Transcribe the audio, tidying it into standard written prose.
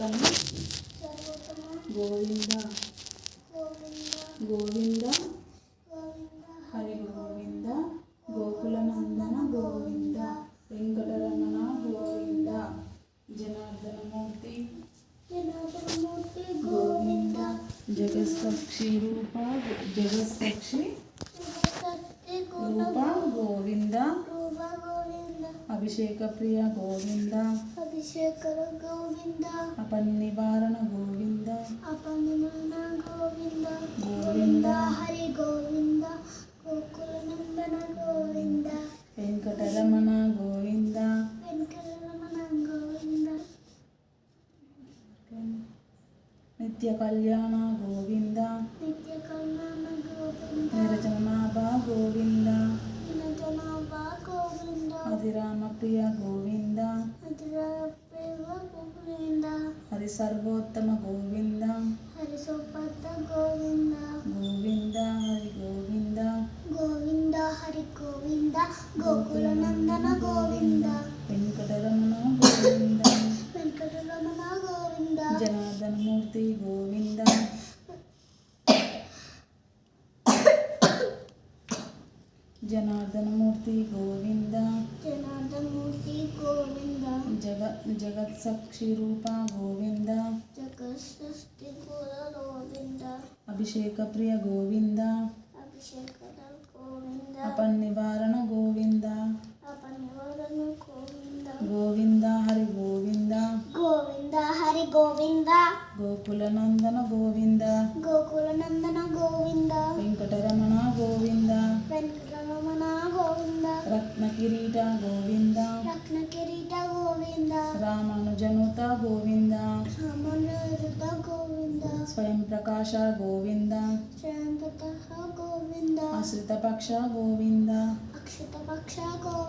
సర్వోత్తమ గోవింద గోవింద హరి గోవింద గోకులనందన గోవింద వెంకటరమణ గోవింద జనార్దనమూర్తి గోవింద జగత్సాక్షి రూప గోవింద అభిషేక ప్రియ గోవింద అపన్నివారణ గోవింద గోవింద హరి గోవింద గోకులనందన గోవింద వెంకటరమణ గోవింద నిత్య కళ్యాణ గోవింద నిరజనాభ గోవింద అధిరామ ప్రియ గోవింద హరి సర్వోత్తమ గోవింద హరి సోపత గోవింద గోవింద హరి గోవింద గోవింద హరి గోవింద గోకులనందన గోవింద వెంకటరమణ గోవింద వెంకటరమణ గోవింద జనార్దనమూర్తి గోవింద జనార్దనమూర్తి గోవింద జనార్దనమూర్తి గోవింద జగత్సాక్షి రూప గోవింద జగత్సృష్టి గోవింద అభిషేక ప్రియ గోవింద అభిషేక గోవింద అపన్నివారణ గోవింద అపనివరణ గోవింద గోవింద హరి గోవింద గోవింద హరి గోవింద గోకులనందన గోవింద గోకులనందన గోవింద వెంకటరమణ గోవింద వెంకటరమణ గోవింద రత్నకిరీట గోవింద రత్నకిరీట గోవింద రామానుజనుత గోవింద రామనుజుత గోవింద స్వయం ప్రకాశ గోవింద శ్రేయంపత గోవింద ఆశ్రిత పక్ష గోవింద అక్షిత పక్ష గోవింద